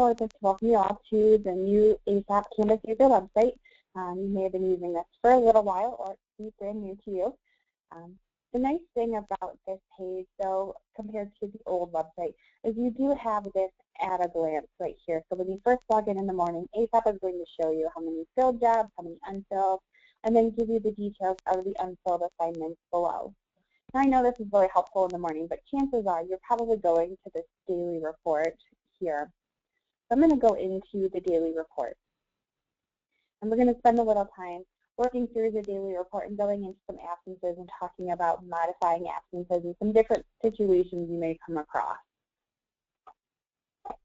So I'd like to welcome you all to the new Aesop Campus User website. You may have been using this for a little while, or it's brand new to you. The nice thing about this page, though, compared to the old website, is you do have this at a glance right here. So when you first log in the morning, Aesop is going to show you how many filled jobs, how many unfilled, and then give you the details of the unfilled assignments below. Now, I know this is really helpful in the morning, but chances are you're probably going to this daily report here. So I'm going to go into the daily report. And we're going to spend a little time working through the daily report and going into some absences and talking about modifying absences and some different situations you may come across.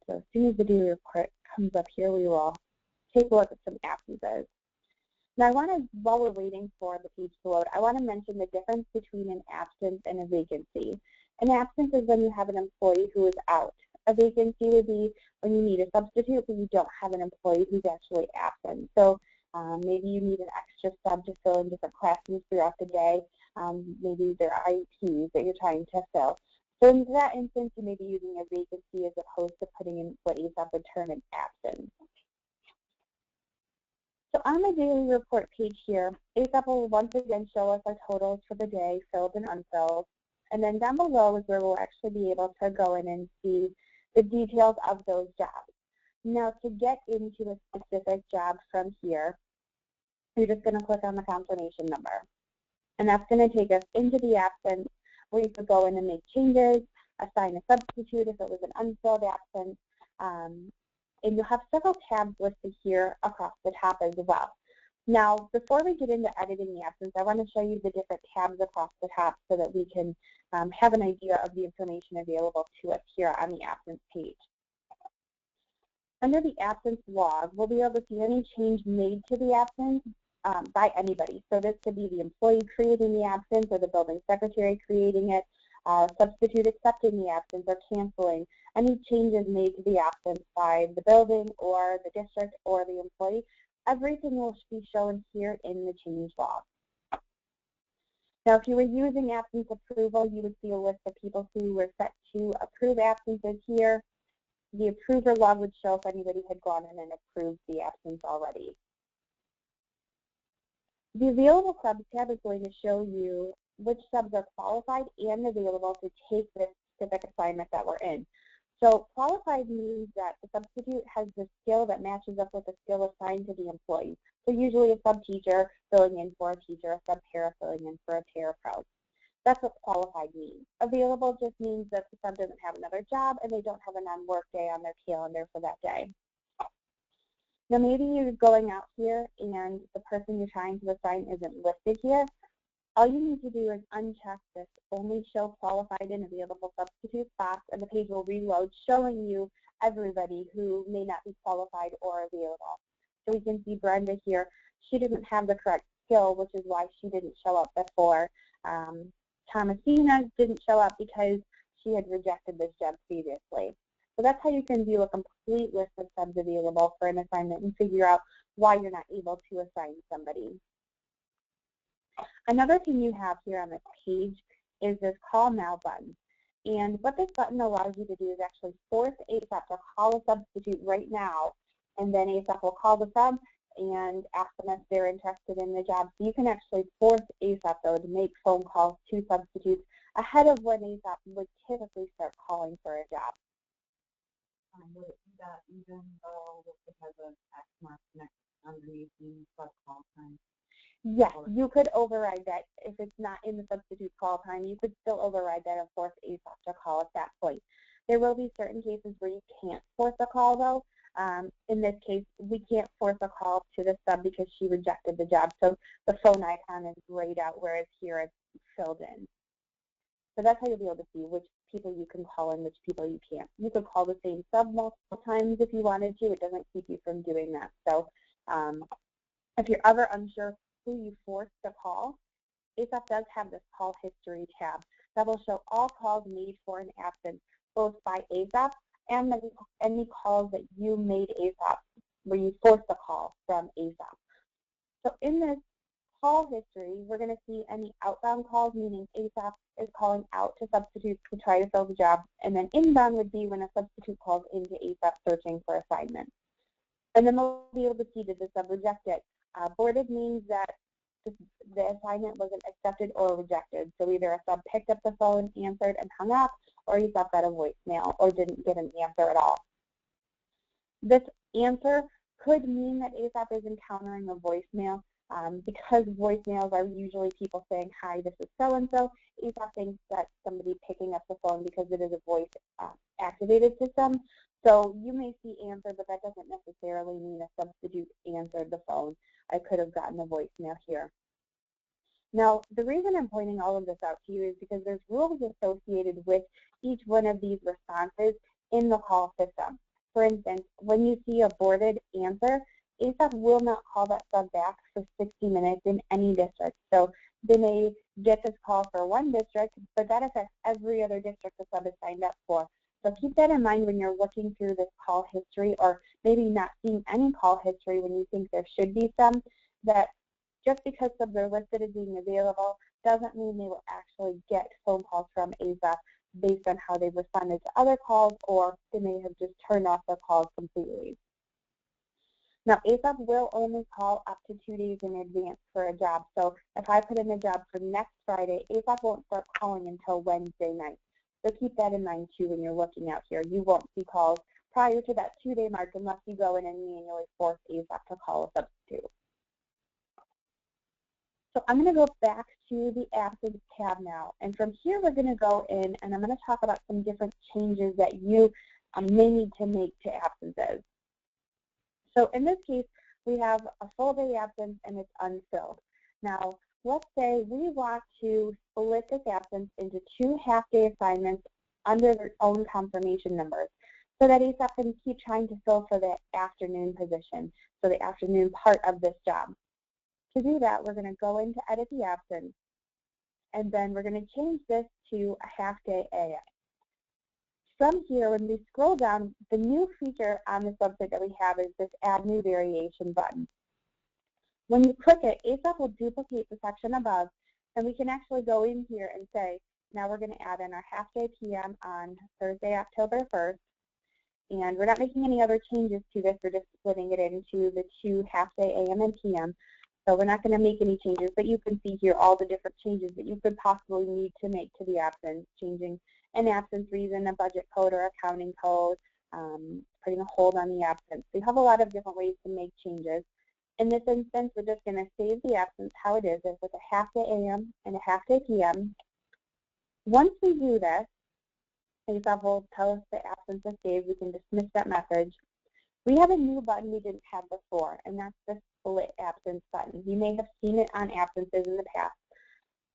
So as soon as the daily report comes up here, we will take a look at some absences. Now, while we're waiting for the page to load, I want to mention the difference between an absence and a vacancy. An absence is when you have an employee who is out. A vacancy would be when you need a substitute, but you don't have an employee who's actually absent. So maybe you need an extra sub to fill in different classes throughout the day. Maybe there are IEPs that you're trying to fill. So in that instance, you may be using a vacancy as opposed to putting in what Aesop would term an absence. So on the daily report page here, Aesop will once again show us our totals for the day, filled and unfilled. And then down below is where we'll actually be able to go in and see the details of those jobs. Now, to get into a specific job from here, you're just going to click on the confirmation number. And that's going to take us into the absence where you could go in and make changes, assign a substitute if it was an unfilled absence, and you'll have several tabs listed here across the top as well. Now, before we get into editing the absence, I want to show you the different tabs across the top so that we can have an idea of the information available to us here on the absence page. Under the absence log, we'll be able to see any change made to the absence by anybody. So this could be the employee creating the absence or the building secretary creating it, substitute accepting the absence or canceling. Any changes made to the absence by the building or the district or the employee, everything will be shown here in the change log. Now, if you were using absence approval, you would see a list of people who were set to approve absences here. The approver log would show if anybody had gone in and approved the absence already. The available subs tab is going to show you which subs are qualified and available to take this specific assignment that we're in. So qualified means that the substitute has the skill that matches up with the skill assigned to the employee. So usually a sub-teacher filling in for a teacher, a sub-para filling in for a para-pro. That's what qualified means. Available just means that the sub doesn't have another job and they don't have a non-work day on their calendar for that day. Now maybe you're going out here and the person you're trying to assign isn't listed here. All you need to do is uncheck this only show qualified and available substitute box, and the page will reload showing you everybody who may not be qualified or available. So we can see Brenda here. She didn't have the correct skill, which is why she didn't show up before. Thomasina didn't show up because she had rejected this job previously. So that's how you can view a complete list of subs available for an assignment and figure out why you're not able to assign somebody. Another thing you have here on this page is this Call Now button. And what this button allows you to do is actually force Aesop to call a substitute right now, and then Aesop will call the sub and ask them if they're interested in the job. So you can actually force Aesop, though, to make phone calls to substitutes ahead of when Aesop would typically start calling for a job. Would it do that even though it has an X mark next underneath the sub call time? Yes, you could override that. If it's not in the substitute call time, you could still override that and force Aesop to call at that point. There will be certain cases where you can't force a call, though. In this case, we can't force a call to the sub because she rejected the job. So the phone icon is grayed out, whereas here it's filled in. So that's how you'll be able to see which people you can call and which people you can't. You could call the same sub multiple times if you wanted to. It doesn't keep you from doing that. So if you're ever unsure who you force to call, Aesop does have this call history tab that will show all calls made for an absence, both by Aesop and any calls that you made Aesop, where you forced a call from Aesop. So in this call history, we're going to see any outbound calls, meaning ASOP is calling out to substitutes to try to fill the job, and then inbound would be when a substitute calls into ASOP searching for assignments. And then we'll be able to see did the sub reject it. Boarded means that the assignment wasn't accepted or rejected. So either a sub picked up the phone, answered, and hung up, or ASOP got a voicemail or didn't get an answer at all. This answer could mean that ASOP is encountering a voicemail. Because voicemails are usually people saying, hi, this is so-and-so, ASOP thinks that somebody picking up the phone because it is a voice-activated system. So you may see answer, but that doesn't necessarily mean a substitute answered the phone. I could have gotten a voicemail here. Now, the reason I'm pointing all of this out to you is because there's rules associated with each one of these responses in the call system. For instance, when you see a boarded answer, ASOP will not call that sub back for 60 minutes in any district. So they may get this call for one district, but that affects every other district the sub is signed up for. So keep that in mind when you're looking through this call history, or maybe not seeing any call history when you think there should be some, that just because subs are listed as being available doesn't mean they will actually get phone calls from ASOP based on how they've responded to other calls, or they may have just turned off their calls completely. Now, ASOP will only call up to 2 days in advance for a job. So if I put in a job for next Friday, ASOP won't start calling until Wednesday night. So keep that in mind, too, when you're looking out here. You won't see calls prior to that 2-day mark unless you go in and manually force ASOP to call a substitute. So I'm going to go back to the absence tab now. And from here, we're going to go in, and I'm going to talk about some different changes that you may need to make to absences. So in this case, we have a full day absence and it's unfilled. Now, let's say we want to split this absence into 2 half-day assignments under their own confirmation numbers so that ASOP can keep trying to fill for the afternoon position, so the afternoon part of this job. To do that, we're going to go into Edit the Absence, and then we're going to change this to a half-day AM. From here, when we scroll down, the new feature on this website that we have is this Add New Variation button. When you click it, ASOP will duplicate the section above, and we can actually go in here and say, now we're going to add in our half-day PM on Thursday, October 1st, and we're not making any other changes to this. We're just splitting it into the 2 half-day AM and PM. So we're not going to make any changes, but you can see here all the different changes that you could possibly need to make to the absence, changing an absence reason, a budget code or accounting code, putting a hold on the absence. So you have a lot of different ways to make changes. In this instance, we're just going to save the absence how it is with a half-day AM and a half-day PM. Once we do this, ASOP will tell us the absence is saved. We can dismiss that message. We have a new button we didn't have before, and that's the Split Absence button. You may have seen it on absences in the past.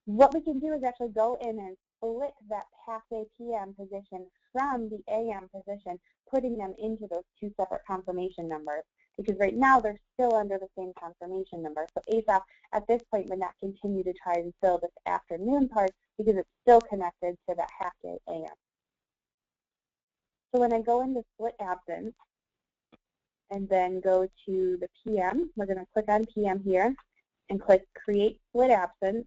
What we can do is actually go in and split that half-day PM position from the AM position, putting them into those 2 separate confirmation numbers. Because right now they're still under the same confirmation number. So ASOP at this point would not continue to try and fill this afternoon part because it's still connected to that half-day AM. So when I go into Split Absence and then go to the PM, we're going to click on PM here and click Create Split Absence.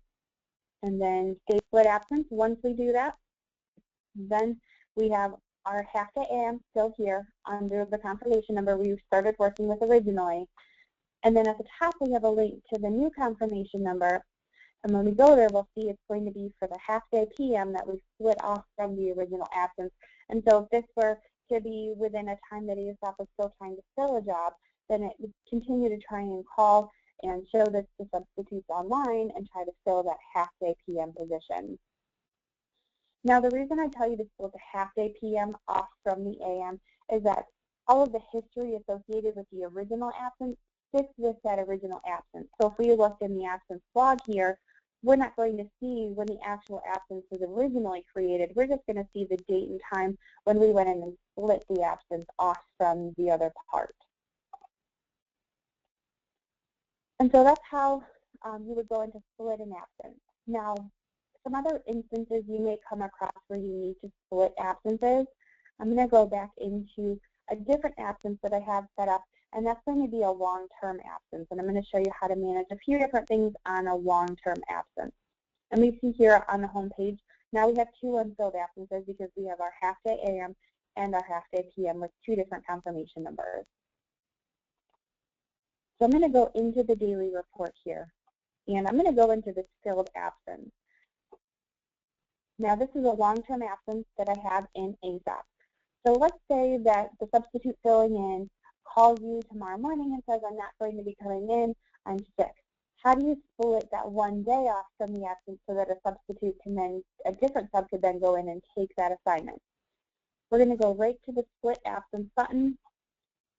And then save split absence. Once we do that, then we have our half-day AM still here under the confirmation number we started working with originally. And then at the top, we have a link to the new confirmation number. And when we go there, we'll see it's going to be for the half-day PM that we split off from the original absence. And so if this were to be within a time that ASOP is still trying to fill a job, then it would continue to try and call and show this to substitutes online and try to fill that half-day PM position. Now, the reason I tell you to split the half-day PM off from the AM is that all of the history associated with the original absence fits with that original absence. So if we looked in the absence log here, we're not going to see when the actual absence was originally created. We're just going to see the date and time when we went in and split the absence off from the other part. And so that's how you would go into split an absence. Now, some other instances you may come across where you need to split absences. I'm going to go back into a different absence that I have set up, and that's going to be a long-term absence. And I'm going to show you how to manage a few different things on a long-term absence. And we see here on the home page, now we have 2 unfilled absences because we have our half-day AM and our half-day PM with 2 different confirmation numbers. So I'm going to go into the daily report here, and I'm going to go into this filled absence. Now this is a long-term absence that I have in Aesop. So let's say that the substitute filling in calls you tomorrow morning and says, I'm not going to be coming in, I'm sick. How do you split that one day off from the absence so that a substitute can then, a different sub could then go in and take that assignment? We're going to go right to the split absence button.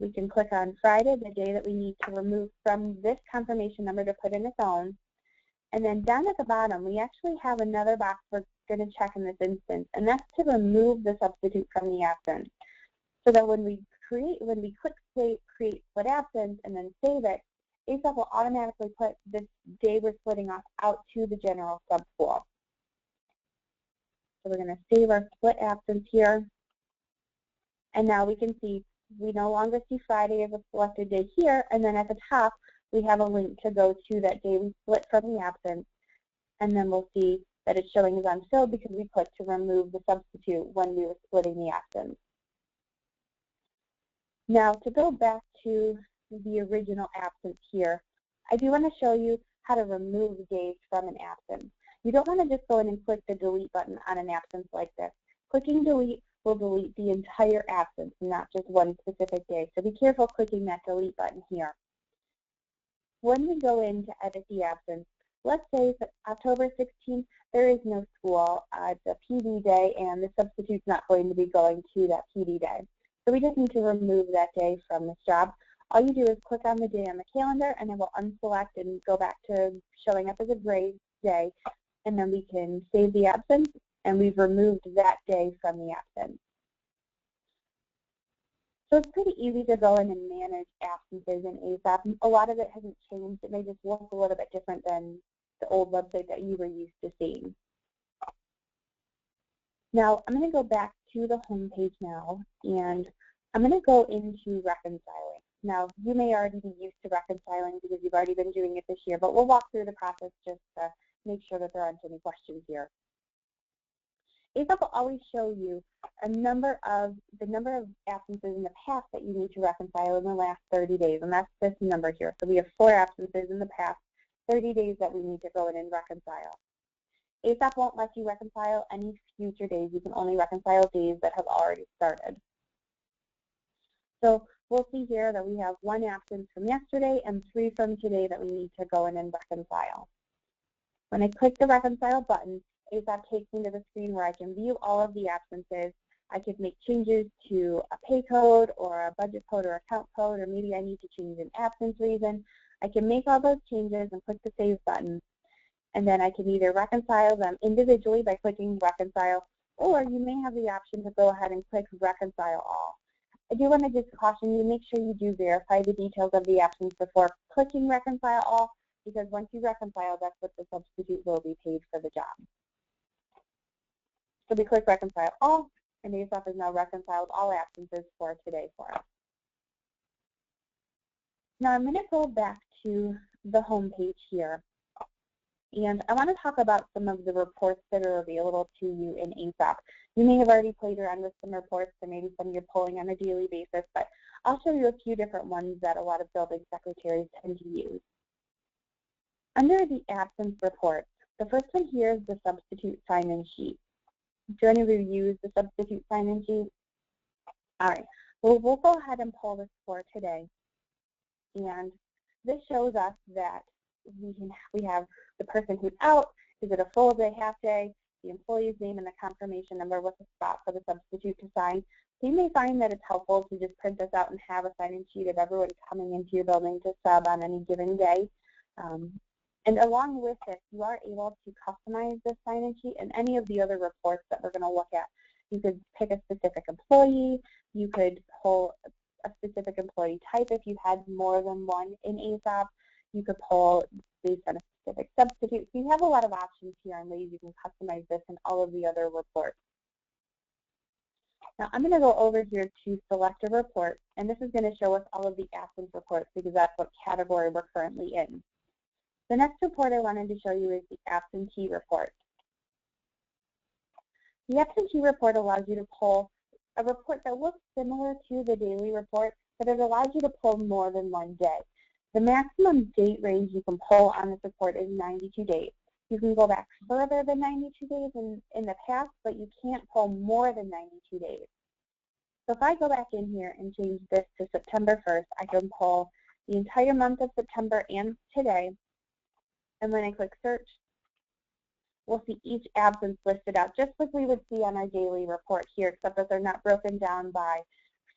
We can click on Friday, the day that we need to remove from this confirmation number to put in its own. And then down at the bottom, we actually have another box we're going to check in this instance, and that's to remove the substitute from the absence. So that when we click create split absence and then save it, Aesop will automatically put this day we're splitting off out to the general subpool. So we're going to save our split absence here. And now we can see we no longer see Friday as a selected day here. And then at the top, we have a link to go to that day we split from the absence. And then we'll see that it's showing as unfilled because we put to remove the substitute when we were splitting the absence. Now, to go back to the original absence here, I do want to show you how to remove days from an absence. You don't want to just go in and click the delete button on an absence like this. Clicking delete will delete the entire absence, not just one specific day. So be careful clicking that delete button here. When we go in to edit the absence, let's say that October 16th, there is no school. It's a PD day, and the substitute's not going to be going to that PD day. So we just need to remove that day from this job. All you do is click on the day on the calendar, and it will unselect and go back to showing up as a gray day, and then we can save the absence, and we've removed that day from the absence. So it's pretty easy to go in and manage absences in Aesop. A lot of it hasn't changed. It may just look a little bit different than the old website that you were used to seeing. Now, I'm going to go back to the home page now, and I'm going to go into reconciling. Now, you may already be used to reconciling because you've already been doing it this year, but we'll walk through the process just to make sure that there aren't any questions here. Aesop will always show you the number of absences in the past that you need to reconcile in the last 30 days, and that's this number here. So we have 4 absences in the past 30 days that we need to go in and reconcile. Aesop won't let you reconcile any future days. You can only reconcile days that have already started. So we'll see here that we have 1 absence from yesterday and 3 from today that we need to go in and reconcile. When I click the reconcile button, Aesop takes me to the screen where I can view all of the absences. I could make changes to a pay code or a budget code or account code, or maybe I need to change an absence reason. I can make all those changes and click the Save button. And then I can either reconcile them individually by clicking Reconcile, or you may have the option to go ahead and click Reconcile All. I do want to just caution you, make sure you do verify the details of the absence before clicking Reconcile All, because once you reconcile, that's what the substitute will be paid for the job. So we click Reconcile All, and Aesop has now reconciled all absences for today for us. Now I'm going to go back to the home page here, and I want to talk about some of the reports that are available to you in Aesop. You may have already played around with some reports, or maybe some you're pulling on a daily basis, but I'll show you a few different ones that a lot of building secretaries tend to use. Under the absence report, the first one here is the substitute sign-in sheet. Do any of you use the substitute sign-in sheet? All right, well, we'll go ahead and pull this for today. And this shows us that we have the person who's out, is it a full day, half day, the employee's name and the confirmation number with a spot for the substitute to sign. So you may find that it's helpful to just print this out and have a sign-in sheet of everyone coming into your building to sub on any given day. And along with this, you are able to customize this sign-in sheet and any of the other reports that we're going to look at. You could pick a specific employee. You could pull a specific employee type if you had more than one in Aesop. You could pull based on a specific substitute. So you have a lot of options here on ways you can customize this and all of the other reports. Now I'm going to go over here to select a report, and this is going to show us all of the absence reports because that's what category we're currently in. The next report I wanted to show you is the absentee report. The absentee report allows you to pull a report that looks similar to the daily report, but it allows you to pull more than one day. The maximum date range you can pull on this report is 92 days. You can go back further than 92 days in the past, but you can't pull more than 92 days. So if I go back in here and change this to September 1st, I can pull the entire month of September and today. And when I click search, we'll see each absence listed out, just like we would see on our daily report here, except that they're not broken down by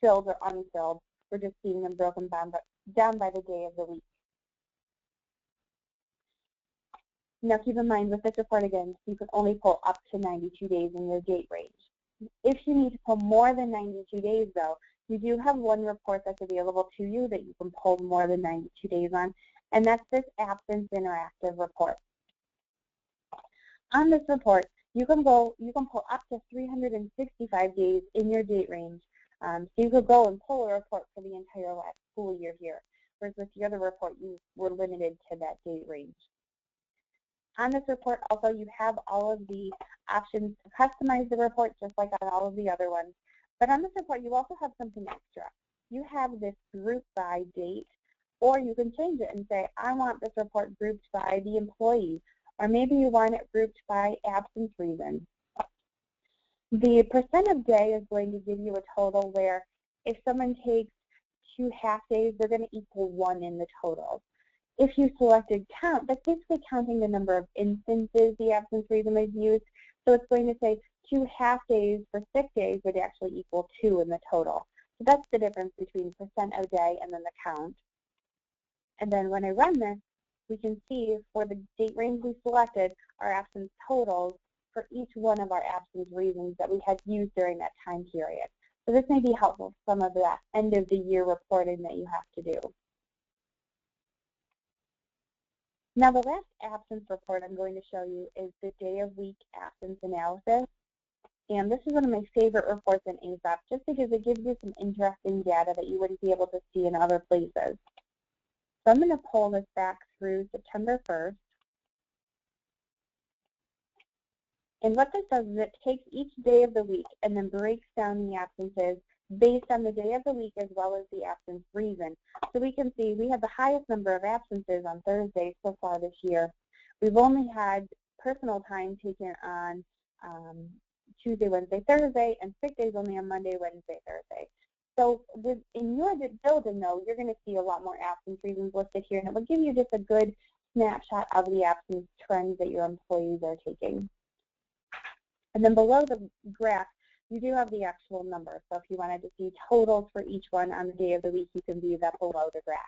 filled or unfilled. We're just seeing them broken down by the day of the week. Now keep in mind with this report again, you can only pull up to 92 days in your date range. If you need to pull more than 92 days though, you do have one report that's available to you that you can pull more than 92 days on, and that's this absence interactive report. On this report, you can pull up to 365 days in your date range. So you could go and pull a report for the entire last school year here, whereas with the other report, you were limited to that date range. On this report, also, you have all of the options to customize the report, just like on all of the other ones. But on this report, you also have something extra. You have this group by date, or you can change it and say, I want this report grouped by the employee, or maybe you want it grouped by absence reason. The percent of day is going to give you a total where if someone takes 2 half days, they're going to equal 1 in the total. If you selected count, that's basically counting the number of instances the absence reason is used. So it's going to say 2 half days for sick days would actually equal 2 in the total. So that's the difference between percent of day and then the count. And then when I run this, we can see for the date range we selected our absence totals for each one of our absence reasons that we had used during that time period. So this may be helpful for some of that end of the year reporting that you have to do. Now the last absence report I'm going to show you is the day of week absence analysis. And this is one of my favorite reports in Aesop just because it gives you some interesting data that you wouldn't be able to see in other places. So I'm going to pull this back through September 1st. And what this does is it takes each day of the week and then breaks down the absences based on the day of the week as well as the absence reason. So we can see we have the highest number of absences on Thursday so far this year. We've only had personal time taken on Tuesday, Wednesday, Thursday, and sick days only on Monday, Wednesday, Thursday. So in your building, though, you're going to see a lot more absence reasons listed here, and it will give you just a good snapshot of the absence trends that your employees are taking. And then below the graph, you do have the actual number. So if you wanted to see totals for each one on the day of the week, you can view that below the graph.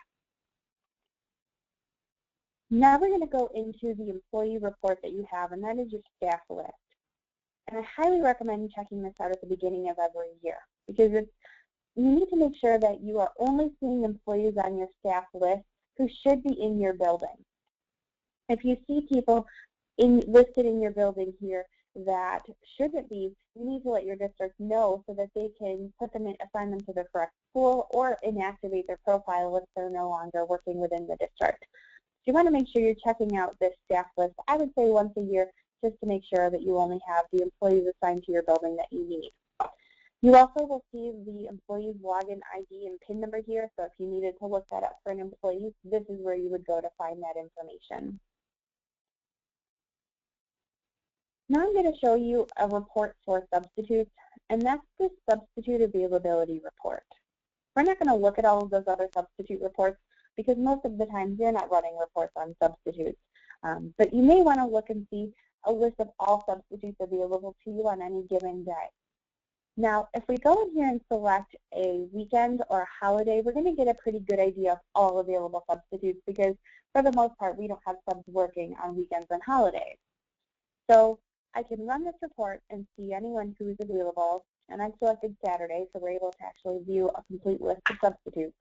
Now we're going to go into the employee report that you have, and that is your staff list. And I highly recommend checking this out at the beginning of every year because you need to make sure that you are only seeing employees on your staff list who should be in your building. If you see people listed in your building here that shouldn't be, you need to let your district know so that they can put them in, assign them to the correct school or inactivate their profile if they're no longer working within the district. So you want to make sure you're checking out this staff list, I would say once a year, just to make sure that you only have the employees assigned to your building that you need. You also will see the employee's login ID and PIN number here, so if you needed to look that up for an employee, this is where you would go to find that information. Now I'm going to show you a report for substitutes, and that's the substitute availability report. We're not going to look at all of those other substitute reports because most of the time they're not running reports on substitutes. But you may want to look and see a list of all substitutes available to you on any given day. Now, if we go in here and select a weekend or a holiday, we're going to get a pretty good idea of all available substitutes because for the most part, we don't have subs working on weekends and holidays. So I can run this report and see anyone who is available, and I've selected Saturday, so we're able to actually view a complete list of substitutes.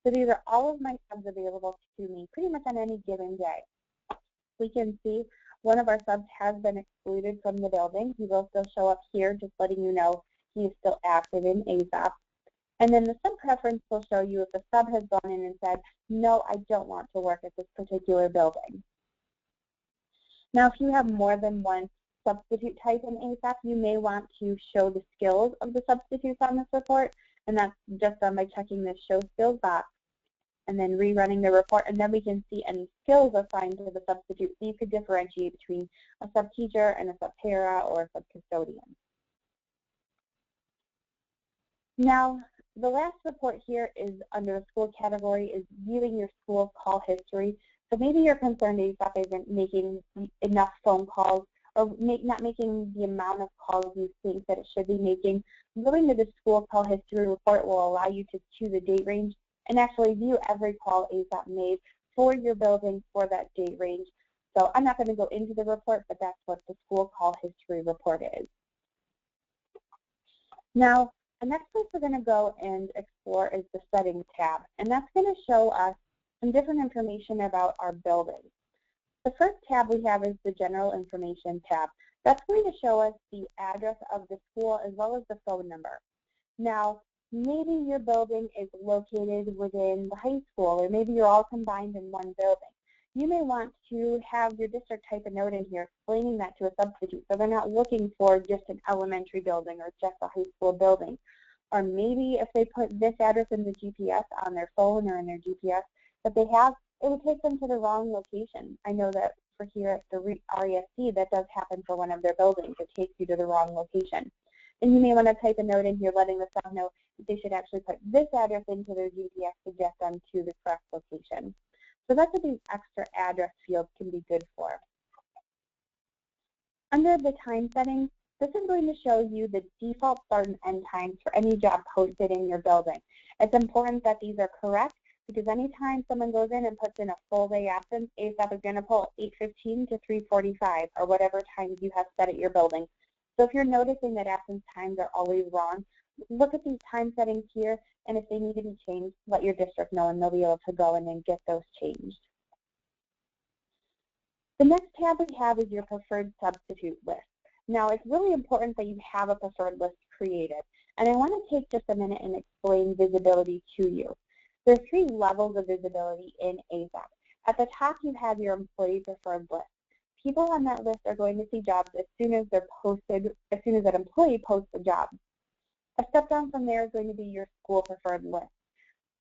So these are all of my subs available to me pretty much on any given day. We can see one of our subs has been excluded from the building. He will still show up here, just letting you know see is still active in ASOP. And then the sub preference will show you if the sub has gone in and said, no, I don't want to work at this particular building. Now, if you have more than one substitute type in ASOP, you may want to show the skills of the substitutes on this report, and that's just done by checking the Show Skills box and then rerunning the report, and then we can see any skills assigned to the substitute, so you could differentiate between a sub-teacher and a sub-para or a sub-custodian. Now, the last report here is under the school category is viewing your school call history. So maybe you're concerned ASOP isn't making enough phone calls or not making the amount of calls you think that it should be making. Going to the school call history report will allow you to choose a date range and actually view every call ASOP made for your building for that date range. So I'm not going to go into the report, but that's what the school call history report is. Now, the next place we're going to go and explore is the Settings tab, and that's going to show us some different information about our building. The first tab we have is the General Information tab. That's going to show us the address of the school as well as the phone number. Now, maybe your building is located within the high school, or maybe you're all combined in one building. You may want to have your district type a note in here explaining that to a substitute, so they're not looking for just an elementary building or just a high school building. Or maybe if they put this address in the GPS on their phone or in their GPS that they have, it would take them to the wrong location. I know that for here at the ISD, that does happen for one of their buildings. It takes you to the wrong location. And you may want to type a note in here letting the sub know that they should actually put this address into their GPS to get them to the correct location. So that's what these extra address fields can be good for. Under the time settings, this is going to show you the default start and end times for any job posted in your building. It's important that these are correct because anytime someone goes in and puts in a full day absence, ASOP is going to pull 8:15 to 3:45 or whatever times you have set at your building. So if you're noticing that absence times are always wrong, look at these time settings here, and if they need to be changed, let your district know and they'll be able to go in and get those changed. The next tab we have is your preferred substitute list. Now, it's really important that you have a preferred list created, and I want to take just a minute and explain visibility to you. There are 3 levels of visibility in ASOP. At the top, you have your employee preferred list. People on that list are going to see jobs as soon as they're posted, as soon as that employee posts a job. A step down from there is going to be your school preferred list.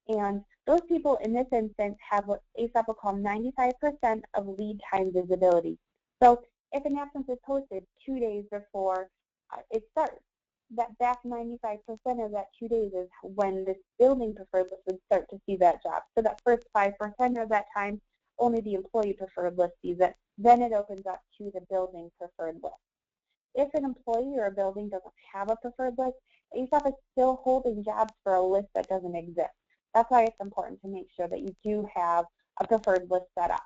And those people in this instance have what ASOP will call 95% of lead time visibility. So if an absence is posted 2 days before it starts, that back 95% of that 2 days is when this building preferred list would start to see that job. So that first 5% of that time, only the employee preferred list sees it. Then it opens up to the building preferred list. If an employee or a building doesn't have a preferred list, ASOP is still holding jobs for a list that doesn't exist. That's why it's important to make sure that you do have a preferred list set up.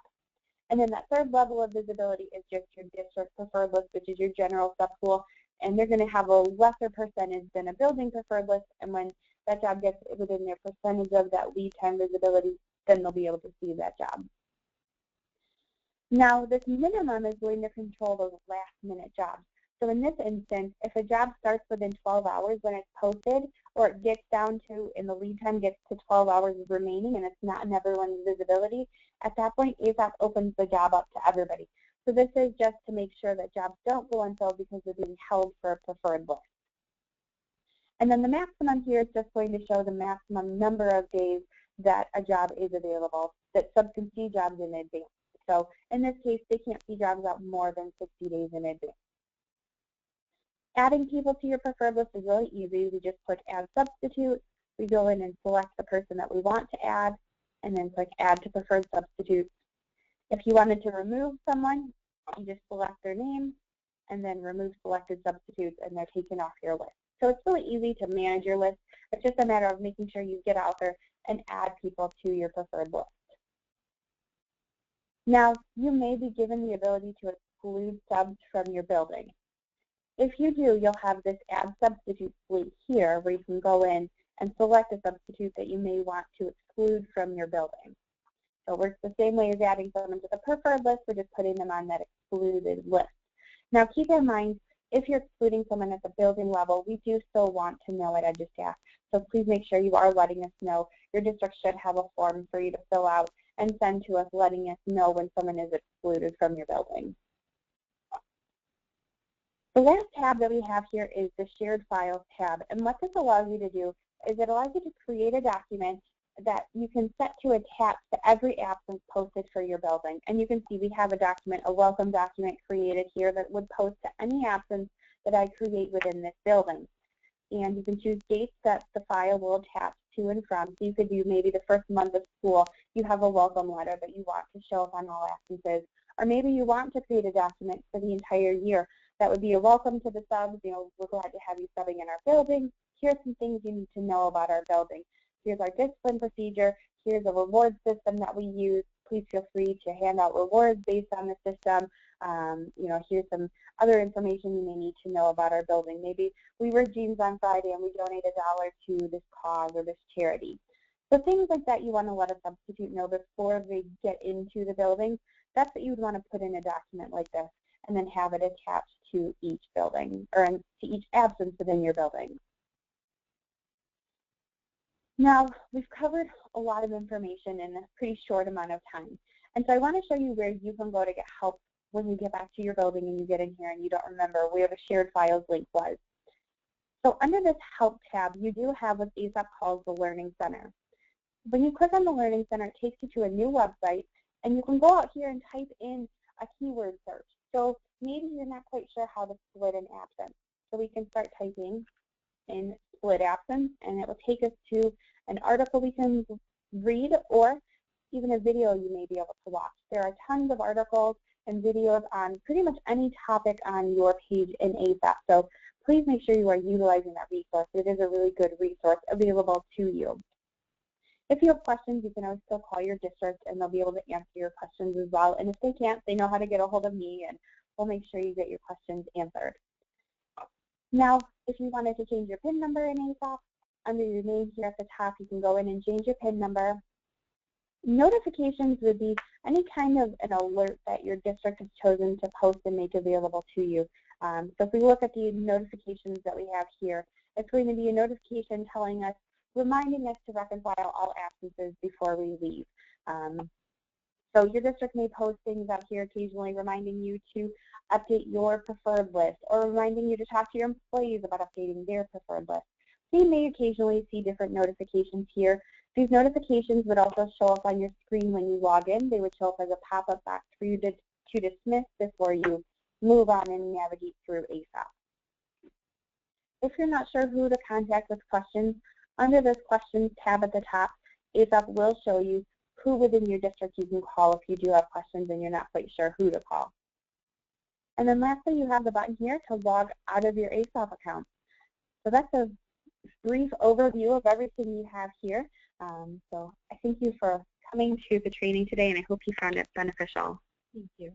And then that third level of visibility is just your district preferred list, which is your general subpool, and they're going to have a lesser percentage than a building preferred list, and when that job gets within their percentage of that lead time visibility, then they'll be able to see that job. Now, this minimum is going to control those last minute jobs. So in this instance, if a job starts within 12 hours when it's posted, or it gets down to, in the lead time gets to 12 hours remaining and it's not in everyone's visibility, at that point, ASOP opens the job up to everybody. So this is just to make sure that jobs don't go unfilled because they're being held for a preferred list. And then the maximum here is just going to show the maximum number of days that a job is available, that subs can see jobs in advance. So in this case, they can't see jobs out more than 60 days in advance. Adding people to your preferred list is really easy. We just click Add Substitute. We go in and select the person that we want to add, and then click Add to Preferred Substitute. If you wanted to remove someone, you just select their name, and then remove selected substitutes, and they're taken off your list. So it's really easy to manage your list. It's just a matter of making sure you get out there and add people to your preferred list. Now, you may be given the ability to exclude subs from your building. If you do, you'll have this Add Substitute link here where you can go in and select a substitute that you may want to exclude from your building. So it works the same way as adding someone to the preferred list. We're just putting them on that excluded list. Now keep in mind, If you're excluding someone at the building level, we do still want to know it at EduStaff. So please make sure you are letting us know. Your district should have a form for you to fill out and send to us letting us know when someone is excluded from your building. The last tab that we have here is the Shared Files tab. And what this allows you to do is it allows you to create a document that you can set to attach to every absence posted for your building. And you can see we have a document, a welcome document created here that would post to any absence that I create within this building. And you can choose dates that the file will attach to and from. So you could do maybe the first month of school, you have a welcome letter that you want to show up on all absences. Or maybe you want to create a document for the entire year. That would be a welcome to the subs. You know, we're glad to have you subbing in our building. Here's some things you need to know about our building. Here's our discipline procedure. Here's a reward system that we use. Please feel free to hand out rewards based on the system. You know, here's some other information you may need to know about our building. Maybe we wear jeans on Friday and we donate $1 to this cause or this charity. So things like that you want to let a substitute know before they get into the building. That's what you would want to put in a document like this and then have it attached to each building or to each absence within your building. Now, we've covered a lot of information in a pretty short amount of time. And so I want to show you where you can go to get help when you get back to your building and you get in here and you don't remember where the shared files link was. So under this Help tab, you do have what Aesop calls the Learning Center. When you click on the Learning Center, it takes you to a new website, and you can go out here and type in a keyword search. So maybe you're not quite sure how to split an absence. So we can start typing in split absence, and it will take us to an article we can read or even a video you may be able to watch. There are tons of articles and videos on pretty much any topic on your page in Aesop. So please make sure you are utilizing that resource. It is a really good resource available to you. If you have questions, you can always still call your district and they'll be able to answer your questions as well. And if they can't, they know how to get a hold of me and we'll make sure you get your questions answered. Now, if you wanted to change your PIN number in Aesop, under your name here at the top, you can go in and change your PIN number. Notifications would be any kind of an alert that your district has chosen to post and make available to you. So if we look at the notifications that we have here, it's going to be a notification telling us, reminding us to reconcile all absences before we leave. So your district may post things out here occasionally reminding you to update your preferred list or reminding you to talk to your employees about updating their preferred list. So you may occasionally see different notifications here. These notifications would also show up on your screen when you log in. They would show up as a pop-up box for you to dismiss before you move on and navigate through Aesop. If you're not sure who to contact with questions, under this questions tab at the top, Aesop will show you who within your district you can call if you do have questions and you're not quite sure who to call. And then lastly, you have the button here to log out of your Aesop account. So that's a brief overview of everything you have here. So I thank you for coming to the training today, and I hope you found it beneficial. Thank you.